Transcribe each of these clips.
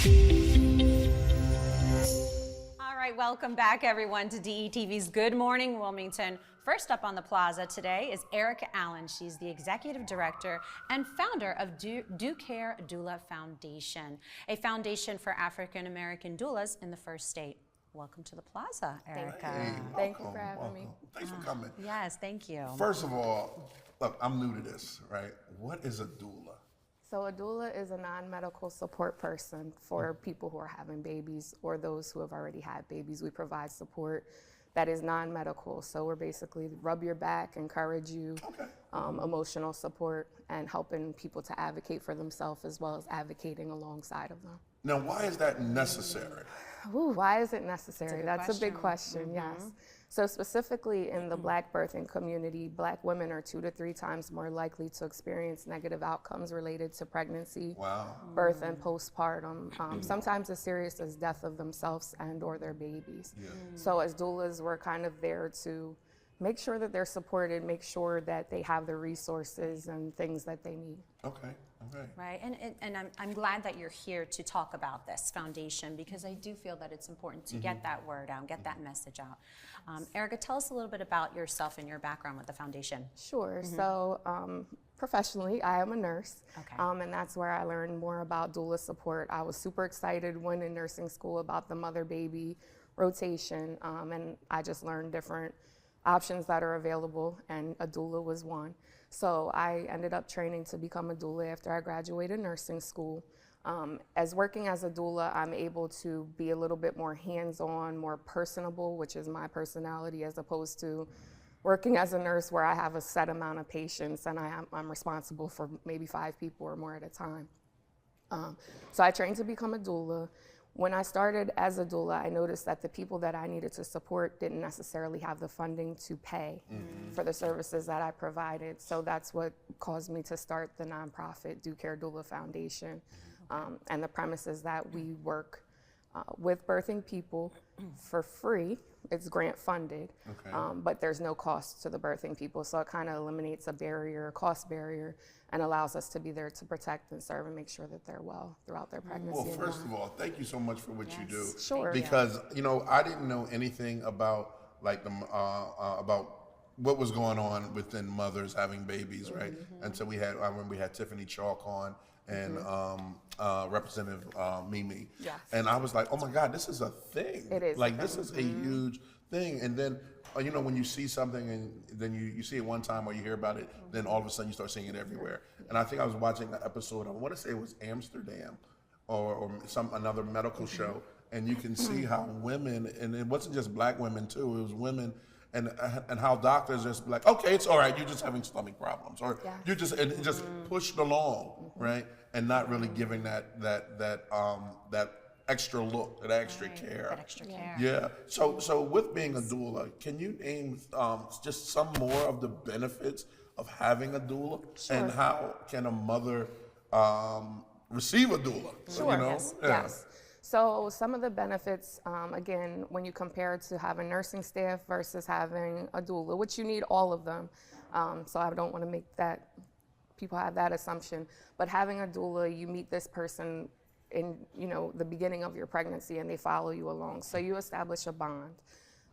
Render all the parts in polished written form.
All right, welcome back everyone to DETV's Good Morning Wilmington. First up on the plaza today is Erica Allen. She's the executive director and founder of Do Care Doula Foundation, a foundation for African American doulas in the first state. Welcome to the plaza, Erica. Hey, Thank you for having me. Thanks for coming. Yes, thank you. First of all, look, I'm new to this, right? What is a doula? So a doula is a non-medical support person for people who are having babies or those who have already had babies. We provide support that is non-medical. So we're basically rub your back, encourage you, emotional support, and helping people to advocate for themselves as well as advocating alongside of them. Now, why is that necessary? Ooh, why is it necessary? That's That's a big question, yes. So specifically in the Black birthing community, Black women are 2 to 3 times more likely to experience negative outcomes related to pregnancy, birth, and postpartum, sometimes as serious as death of themselves and or their babies. So as doulas, we're kind of there to make sure that they're supported, make sure that they have the resources and things that they need. Okay. Right, and I'm glad that you're here to talk about this foundation because I do feel that it's important to get that word out, get that message out. Erica, tell us a little bit about yourself and your background with the foundation. Sure, so professionally, I am a nurse, Okay. and that's where I learned more about doula support. I was super excited when in nursing school about the mother-baby rotation, and I just learned different options that are available, and a doula was one. So I ended up training to become a doula after I graduated nursing school. As working as a doula, I'm able to be a little bit more hands-on, more personable, which is my personality, as opposed to working as a nurse where I have a set amount of patients and I'm responsible for maybe 5 people or more at a time. So I trained to become a doula. When I started as a doula, I noticed that the people that I needed to support didn't necessarily have the funding to pay for the services that I provided. So that's what caused me to start the nonprofit Do Care Doula Foundation. And the premise is that we work with birthing people for free. It's grant funded, but there's no cost to the birthing people. So it kind of eliminates a barrier, a cost barrier, and allows us to be there to protect and serve and make sure that they're well throughout their pregnancy. Well, first of all, thank you so much for what you do. Sure. Because, you know, I didn't know anything about like the, about what was going on within mothers having babies, right? Until I remember we had Tiffany Chalk on and Representative Mimi. Yes. And I was like, oh my God, this is a thing. It is. Like, this is a huge thing. And then, you know, when you see something and then you see it one time or you hear about it, then all of a sudden you start seeing it everywhere. And I think I was watching an episode, I want to say it was Amsterdam or another medical show, and you can see how women, and it wasn't just Black women too, it was women, and how doctors just like, okay, it's all right, you're just having stomach problems, or you just pushed along, right, and not really giving that extra look, that extra care. That extra care. Yeah. So with being a doula, can you name just some more of the benefits of having a doula, and how can a mother receive a doula? Sure. You know? Yes. So some of the benefits, again, when you compare it to having nursing staff versus having a doula, which you need all of them. So I don't want to make that, people have that assumption, but having a doula, you meet this person in, you know, the beginning of your pregnancy and they follow you along. So you establish a bond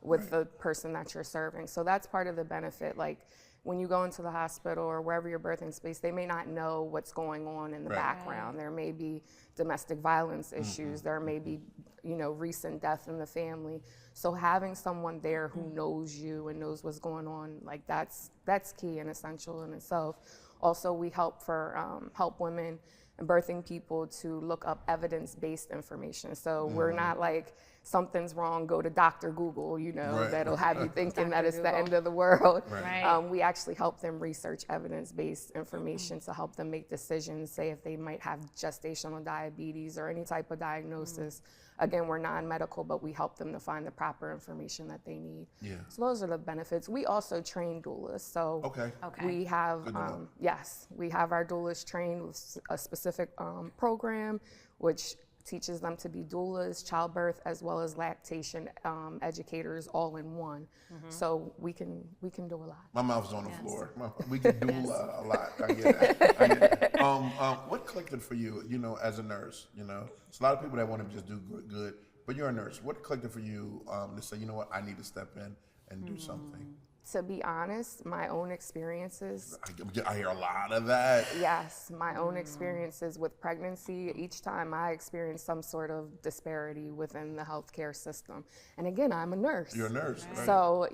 with the person that you're serving. So that's part of the benefit. Like when you go into the hospital or wherever you're birthing space, they may not know what's going on in the background. There may be domestic violence issues. There may be, you know, recent death in the family. So having someone there who knows you and knows what's going on, like that's key and essential in itself. Also, we help women and birthing people to look up evidence-based information. So we're not like, something's wrong, go to Dr. Google, you know, that'll have you thinking that it's the end of the world. We actually help them research evidence-based information to help them make decisions, say if they might have gestational diabetes or any type of diagnosis. Again, we're non-medical, but we help them to find the proper information that they need. So those are the benefits. We also train doulas. So we have, we have our doulas trained with a specific program, which teaches them to be doulas, childbirth, as well as lactation educators all in one. So we can do a lot. My mouth's on the floor. We can do a lot. I get that. What clicked it for you, as a nurse? It's a lot of people that want to just do good, but you're a nurse. What clicked it for you to say, you know what, I need to step in and do something? To be honest, my own experiences. I hear a lot of that. Yes, my own experiences with pregnancy. Each time I experienced some sort of disparity within the healthcare system. And again, I'm a nurse. You're a nurse. Right. So,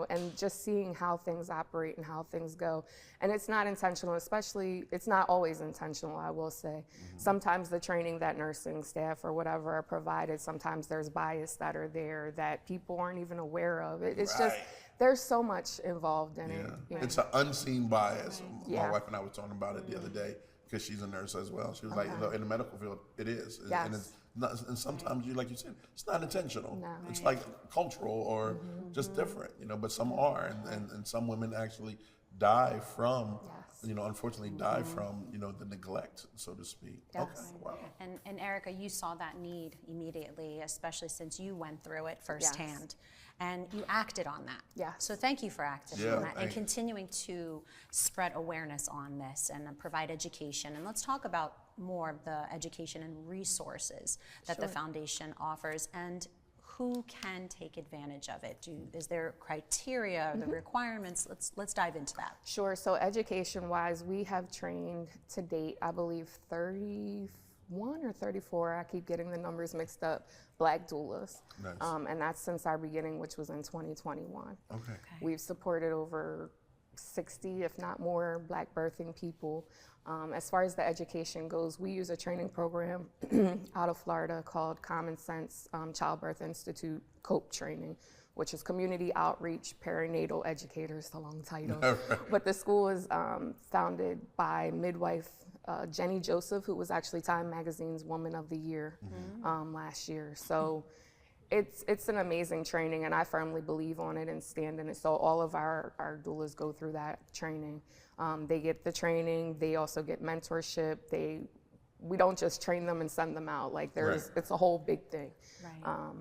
and just seeing how things operate and how things go. And it's not intentional, especially, it's not always intentional, I will say. Sometimes the training that nursing staff or whatever are provided, sometimes there's bias that are there that people aren't even aware of. It's just, there's so much involved in it. It's an unseen bias. My wife and I were talking about it the other day because she's a nurse as well. She was like, in the medical field, it is. Yes. And it's not, and sometimes, like you said, it's not intentional. No. It's like cultural or just different, but some are. And some women actually die from, unfortunately die from, the neglect, so to speak. Yes. Okay, wow. And Erica, you saw that need immediately, especially since you went through it firsthand. And you acted on that. Yes. So thank you for acting on that and thank you. continuing to spread awareness on this and provide education. And let's talk about more of the education and resources that the foundation offers and who can take advantage of it. Is there criteria or the requirements? Let's dive into that. Sure. So education-wise, we have trained to date, I believe, 31 or 34, I keep getting the numbers mixed up, Black doulas. Nice. And that's since our beginning, which was in 2021. Okay. We've supported over 60, if not more, Black birthing people. As far as the education goes, we use a training program out of Florida called Common Sense Childbirth Institute COPE training, which is Community Outreach Perinatal Educators, a long title. But the school is founded by midwife Jenny Joseph, who was actually Time Magazine's Woman of the Year last year. So it's an amazing training, and I firmly believe on it and stand in it. So all of our doulas go through that training. They get the training. They also get mentorship. We don't just train them and send them out. Like it's a whole big thing. Right.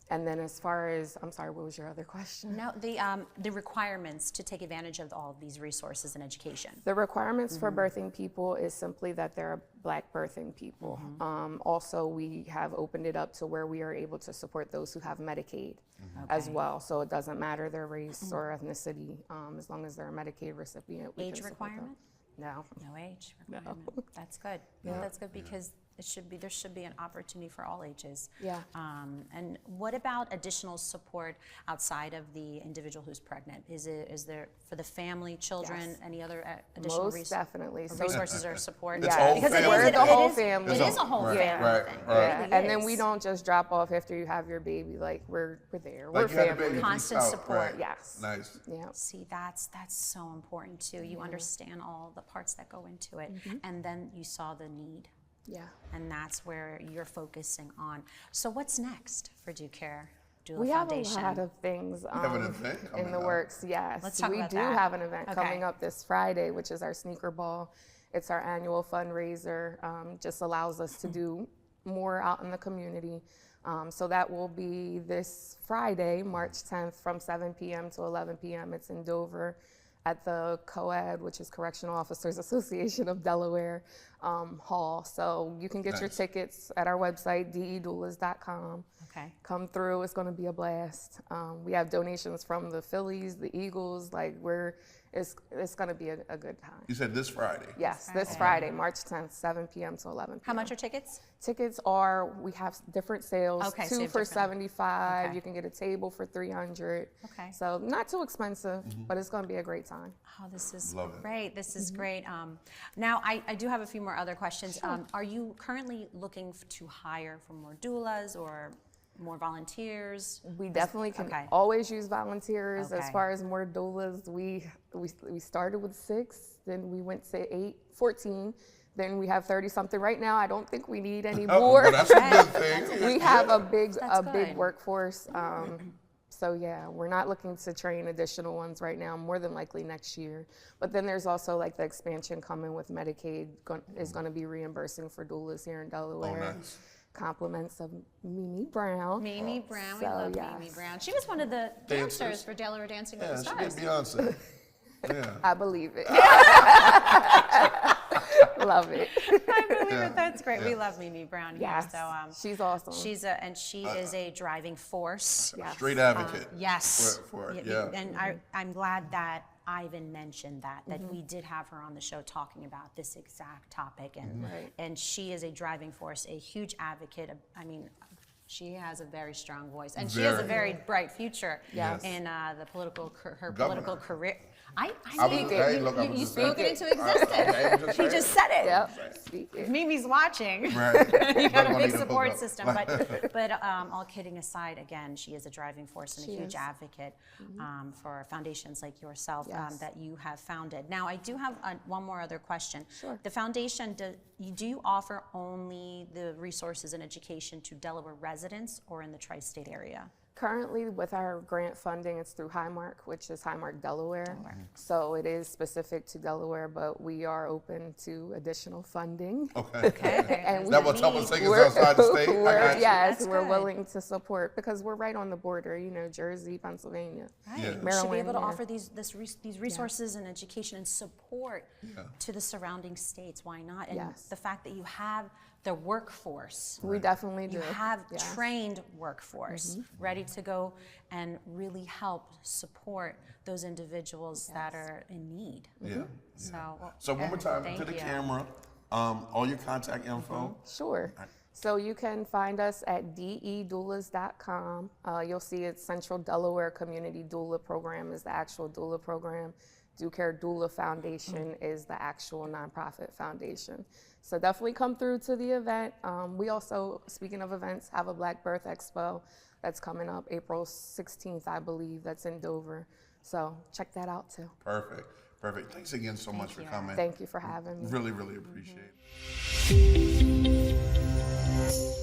And then as far as, I'm sorry, what was your other question? No, the requirements to take advantage of all of these resources and education. The requirements for birthing people is simply that they're Black birthing people. Also, we have opened it up to where we are able to support those who have Medicaid as well. So it doesn't matter their race or ethnicity, as long as they're a Medicaid recipient. Age requirement? No. No age requirement. That's good. Yeah. That's good because there should be an opportunity for all ages. Yeah. And what about additional support outside of the individual who's pregnant? Is there for the family, children, Yes. any other additional Most definitely. So resources or support? It's all because family. we're the whole family. It is a whole Right, family right, thing. right. It Yeah. really And then we is. don't just drop off after you have your baby. Like we're there. Like We're you had a family. baby, Constant peace out, support. right. Yes. Nice. Yeah. See, that's so important too. You understand all the parts that go into it, and then you saw the need. Yeah. And that's where you're focusing on. So what's next for Do Care Doula We have Foundation? a lot of things have an event in coming the up. works. Yes, Let's talk we about do that. have an event Okay. coming up this Friday, which is our sneaker ball. It's our annual fundraiser. Just allows us to do more out in the community. So that will be this Friday, March 10th, from 7 p.m. to 11 p.m. It's in Dover at the COAD, which is Correctional Officers Association of Delaware Hall. So you can get your Nice. tickets at our website, dedoulas.com. Okay. Come through, it's gonna be a blast. We have donations from the Phillies, the Eagles, it's gonna be a good time. You said this Friday. Yes, this Friday, March 10th, 7 p.m. to 11 p.m. How much are tickets? Tickets we have different sales. Okay, so you Two have for different- 75, Okay. you can get a table for 300. Okay. So not too expensive, but it's gonna be a great time. Oh, this is Love it. great. This is great. Now, I do have a few more other questions. Are you currently looking to hire for more doulas or more volunteers? We definitely can okay. always use volunteers. As Okay. far as more doulas, we started with 6, then we went to 14, then we have 30-something. Right now, I don't think we need any Oh, more. well, that's a good thing. We have a big good. workforce. So yeah, we're not looking to train additional ones right now, more than likely next year. But then there's also like the expansion coming with Medicaid is going to be reimbursing for doulas here in Delaware. Oh, nice. compliments of Mimi Brown. Mimi Brown, we So, love yes. Mimi Brown. She was one of the dancers Dancers. for Delaware Dancing with Yeah, the she did Stars. Beyonce. Yeah. I believe it. Love it. I believe Yeah. it. That's great. We Yeah. love Mimi Brown here. Yes. So She's awesome. she is a driving force. Yes. Straight advocate. Yes. For it, Yeah, yeah. And I'm glad that Ivan mentioned that we did have her on the show talking about this exact topic, and Right. and she is a driving force, a huge advocate. I mean, she has a very strong voice, and she has a very bright future Yes. in the political her Governor. political career. I I mean, was- hey, look, I was you just spoke it saying. into existence. He just said it. Yep. Speak it. Mimi's watching. Right. You got a Gonna big need to support hook up. system, but all kidding aside, again, she is a driving force and a She huge is. advocate for foundations like yourself Yes. that you have founded. Now, I do have one more other question. Sure. The foundation, do you offer only the resources and education to Delaware residents or in the tri-state area? Currently, with our grant funding, it's through Highmark, which is Highmark Delaware. So it is specific to Delaware, but we are open to additional funding. Okay. And That will help us take us outside the state. I got you. Yes, That's we're good. willing to support because we're right on the border, Jersey, Pennsylvania. Right. Yeah. We should be Maryland, able to yeah. offer these resources and education and support to the surrounding states. Why not? And Yes. the fact that you have the workforce. We definitely do. You have Yes. trained workforce ready to go and really help support those individuals that are in need. Yeah. So, well, So one more time, thank to the you. camera, all your contact info. Sure. So you can find us at dedoulas.com. You'll see it's Central Delaware Community Doula Program is the actual doula program. Do Care Doula Foundation is the actual nonprofit foundation. So definitely come through to the event. We also, speaking of events, have a Black Birth Expo that's coming up April 16th, I believe. That's in Dover. So check that out too. Perfect. Perfect. Thanks again so much for coming. Thank you for having me. Really, really appreciate it.